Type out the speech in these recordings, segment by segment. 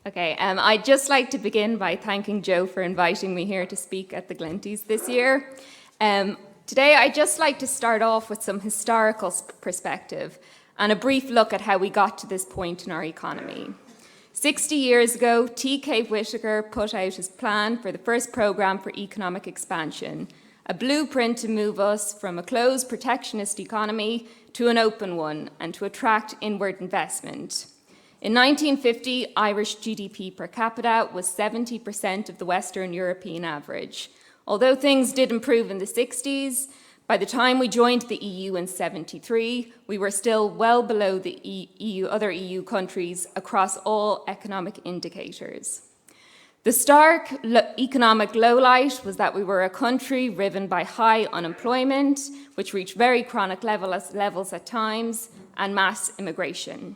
Okay, I'd just like to begin by thanking Joe for inviting me here to speak at the Glenties this year. Today, I'd just like to start off with some historical perspective and a brief look at how we got to this point in our economy. 60 years ago, T.K. Whitaker put out his plan for the first programme for economic expansion, a blueprint to move us from a closed protectionist economy to an open one and to attract inward investment. In 1950, Irish GDP per capita was 70% of the Western European average. Although things did improve in the 60s, by the time we joined the EU in 73, we were still well below the other EU countries across all economic indicators. The stark economic lowlight was that we were a country riven by high unemployment, which reached very chronic levels at times, and mass immigration.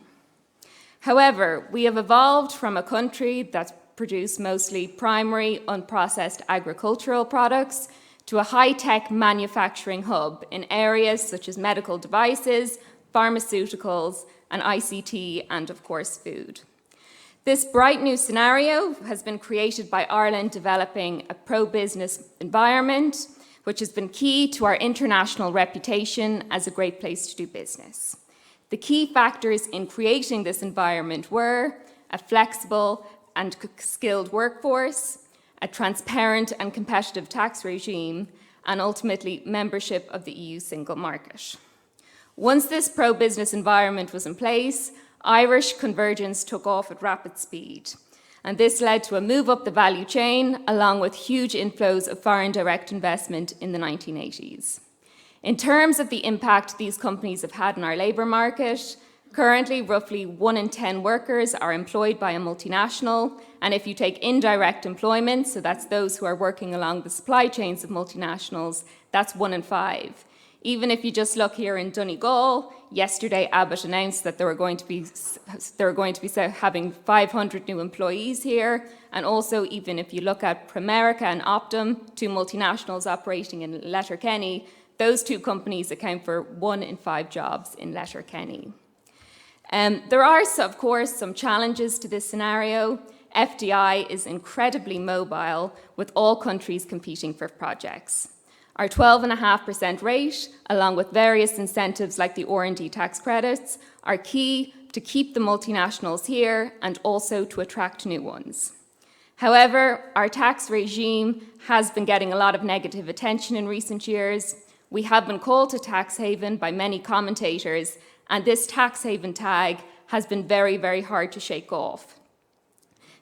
However, we have evolved from a country that's produced mostly primary, unprocessed agricultural products to a high-tech manufacturing hub in areas such as medical devices, pharmaceuticals, and ICT, and of course, food. This bright new scenario has been created by Ireland developing a pro-business environment, which has been key to our international reputation as a great place to do business. The key factors in creating this environment were a flexible and skilled workforce, a transparent and competitive tax regime, and ultimately membership of the EU single market. Once this pro-business environment was in place, Irish convergence took off at rapid speed, and this led to a move up the value chain along with huge inflows of foreign direct investment in the 1980s. In terms of the impact these companies have had on our labour market, currently roughly 1 in 10 workers are employed by a multinational, and if you take indirect employment, so that's those who are working along the supply chains of multinationals, that's 1 in 5. Even if you just look here in Donegal, yesterday Abbott announced that they were going to be having 500 new employees here, and also even if you look at Primerica and Optum, two multinationals operating in Letterkenny, those two companies account for 1 in 5 jobs in Letterkenny. There are, of course, some challenges to this scenario. FDI is incredibly mobile, with all countries competing for projects. Our 12.5% rate, along with various incentives like the R&D tax credits, are key to keep the multinationals here and also to attract new ones. However, our tax regime has been getting a lot of negative attention in recent years. We have been called a tax haven by many commentators, and this tax haven tag has been very, very hard to shake off.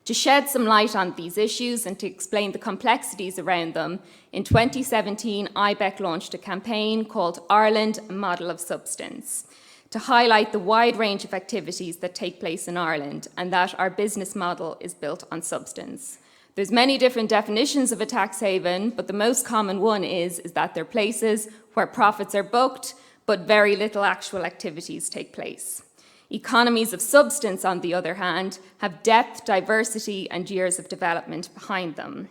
To shed some light on these issues and to explain the complexities around them, in 2017, IBEC launched a campaign called Ireland, a Model of Substance, to highlight the wide range of activities that take place in Ireland and that our business model is built on substance. There's many different definitions of a tax haven, but the most common one is that they're places where profits are booked, but very little actual activities take place. Economies of substance, on the other hand, have depth, diversity, and years of development behind them.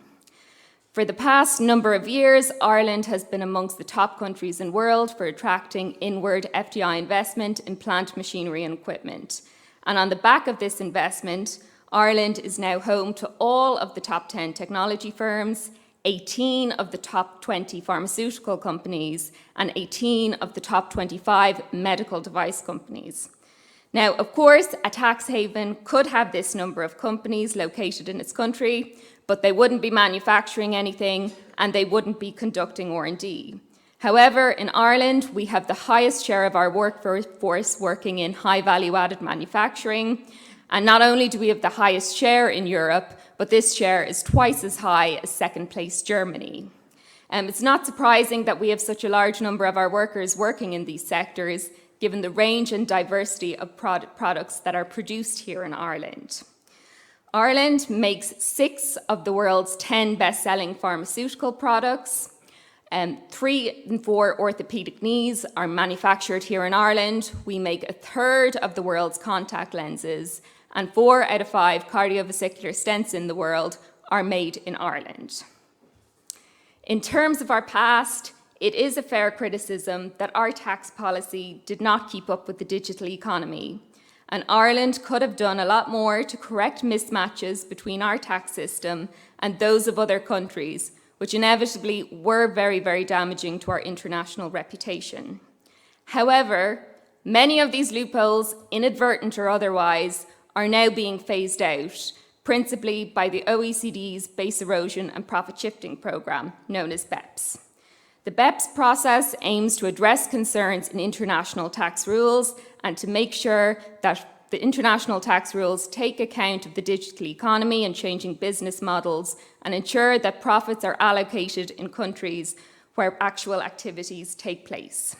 For the past number of years, Ireland has been amongst the top countries in the world for attracting inward FDI investment in plant machinery and equipment. And on the back of this investment, Ireland is now home to all of the top 10 technology firms, 18 of the top 20 pharmaceutical companies, and 18 of the top 25 medical device companies. Now, of course, a tax haven could have this number of companies located in its country, but they wouldn't be manufacturing anything and they wouldn't be conducting R&D. However, in Ireland, we have the highest share of our workforce working in high value-added manufacturing. And not only do we have the highest share in Europe, but this share is twice as high as second-place Germany. It's not surprising that we have such a large number of our workers working in these sectors, given the range and diversity of products that are produced here in Ireland. Ireland makes 6 of the world's 10 best-selling pharmaceutical products. 3 in 4 orthopedic knees are manufactured here in Ireland. We make 1/3 of the world's contact lenses, and 4 out of 5 cardiovascular stents in the world are made in Ireland. In terms of our past, it is a fair criticism that our tax policy did not keep up with the digital economy, and Ireland could have done a lot more to correct mismatches between our tax system and those of other countries, which inevitably were very, very damaging to our international reputation. However, many of these loopholes, inadvertent or otherwise, are now being phased out, principally by the OECD's Base Erosion and Profit Shifting Programme, known as BEPS. The BEPS process aims to address concerns in international tax rules and to make sure that the international tax rules take account of the digital economy and changing business models and ensure that profits are allocated in countries where actual activities take place.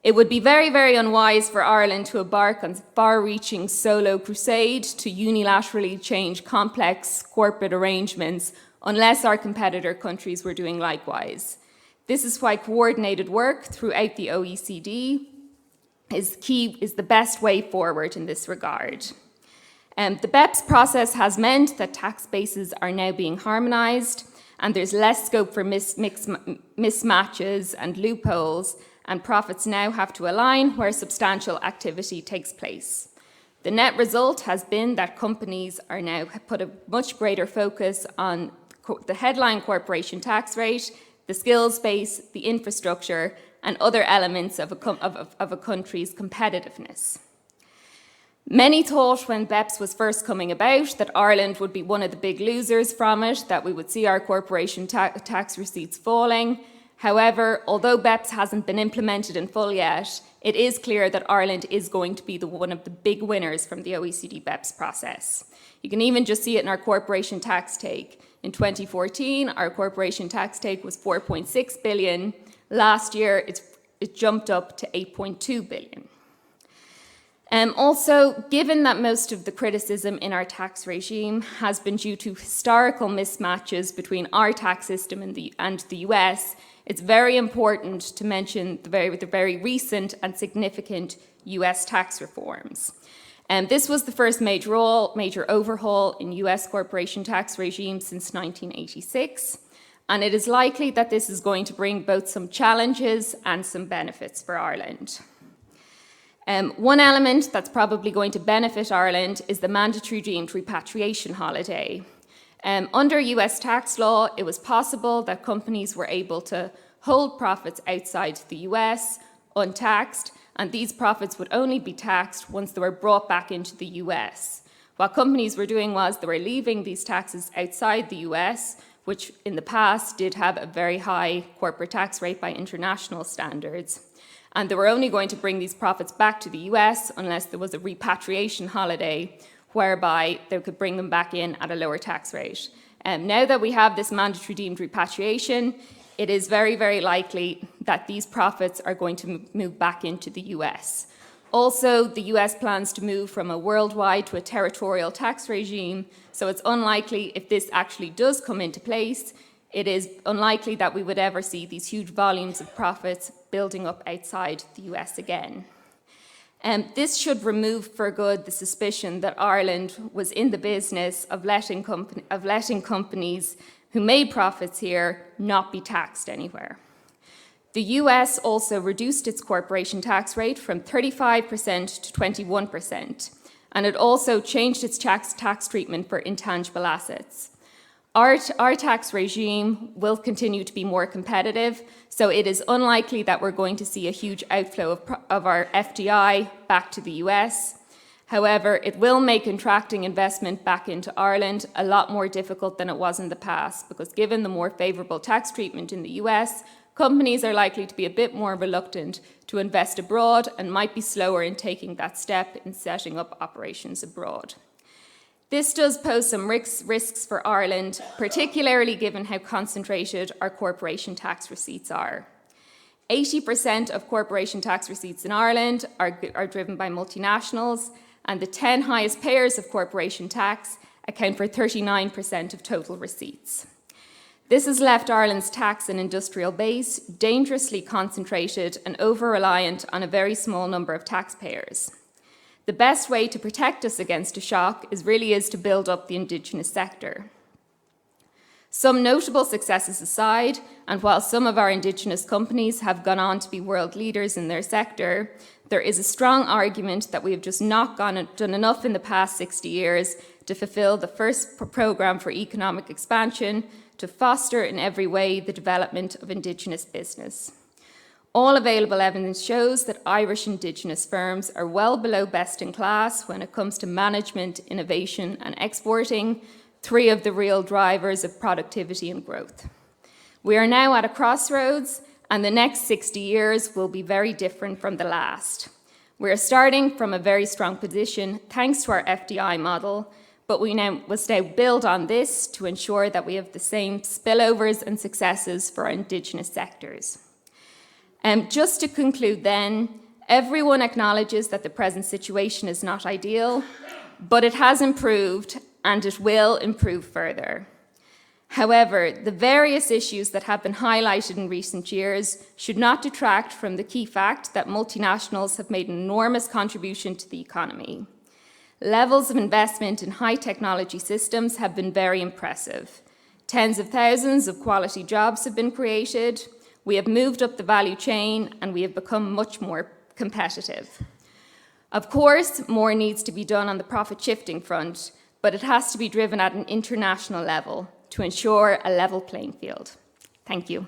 It would be very, very unwise for Ireland to embark on far-reaching solo crusade to unilaterally change complex corporate arrangements unless our competitor countries were doing likewise. This is why coordinated work throughout the OECD is the best way forward in this regard. The BEPS process has meant that tax bases are now being harmonised and there's less scope for mismatches and loopholes, and profits now have to align where substantial activity takes place. The net result has been that companies are now put a much greater focus on the headline corporation tax rate, the skills base, the infrastructure, and other elements of a country's competitiveness. Many thought when BEPS was first coming about that Ireland would be one of the big losers from it, that we would see our corporation tax receipts falling. However, although BEPS hasn't been implemented in full yet, it is clear that Ireland is going to be one of the big winners from the OECD BEPS process. You can even just see it in our corporation tax take. In 2014, our corporation tax take was 4.6 billion. Last year, it jumped up to 8.2 billion. Also, given that most of the criticism in our tax regime has been due to historical mismatches between our tax system and the US, it's very important to mention the very recent and significant US tax reforms. This was the first major overhaul in US corporation tax regime since 1986, and it is likely that this is going to bring both some challenges and some benefits for Ireland. One element that's probably going to benefit Ireland is the mandatory deemed repatriation holiday. Under US tax law, it was possible that companies were able to hold profits outside the US untaxed, and these profits would only be taxed once they were brought back into the US. What companies were doing was they were leaving these taxes outside the US, which in the past did have a very high corporate tax rate by international standards. And they were only going to bring these profits back to the US unless there was a repatriation holiday whereby they could bring them back in at a lower tax rate. Now that we have this mandatory deemed repatriation, it is very, very likely that these profits are going to move back into the US. Also, the US plans to move from a worldwide to a territorial tax regime, so it's unlikely, if this actually does come into place, it is unlikely that we would ever see these huge volumes of profits building up outside the US again. This should remove for good the suspicion that Ireland was in the business of letting companies who made profits here not be taxed anywhere. The US also reduced its corporation tax rate from 35% to 21%, and it also changed its tax treatment for intangible assets. Our tax regime will continue to be more competitive, so it is unlikely that we're going to see a huge outflow of our FDI back to the US. However, it will make contracting investment back into Ireland a lot more difficult than it was in the past, because given the more favourable tax treatment in the US, companies are likely to be a bit more reluctant to invest abroad and might be slower in taking that step in setting up operations abroad. This does pose some risks for Ireland, particularly given how concentrated our corporation tax receipts are. 80% of corporation tax receipts in Ireland are driven by multinationals, and the 10 highest payers of corporation tax account for 39% of total receipts. This has left Ireland's tax and industrial base dangerously concentrated and over-reliant on a very small number of taxpayers. The best way to protect us against a shock is to build up the indigenous sector. Some notable successes aside, and while some of our Indigenous companies have gone on to be world leaders in their sector, there is a strong argument that we have just not done enough in the past 60 years to fulfill the first programme for economic expansion to foster in every way the development of Indigenous business. All available evidence shows that Irish Indigenous firms are well below best in class when it comes to management, innovation, and exporting, three of the real drivers of productivity and growth. We are now at a crossroads, and the next 60 years will be very different from the last. We are starting from a very strong position thanks to our FDI model, but we must now build on this to ensure that we have the same spillovers and successes for our Indigenous sectors. Just to conclude then, everyone acknowledges that the present situation is not ideal, but it has improved and it will improve further. However, the various issues that have been highlighted in recent years should not detract from the key fact that multinationals have made an enormous contribution to the economy. Levels of investment in high technology systems have been very impressive. Tens of thousands of quality jobs have been created. We have moved up the value chain and we have become much more competitive. Of course, more needs to be done on the profit shifting front, but it has to be driven at an international level to ensure a level playing field. Thank you.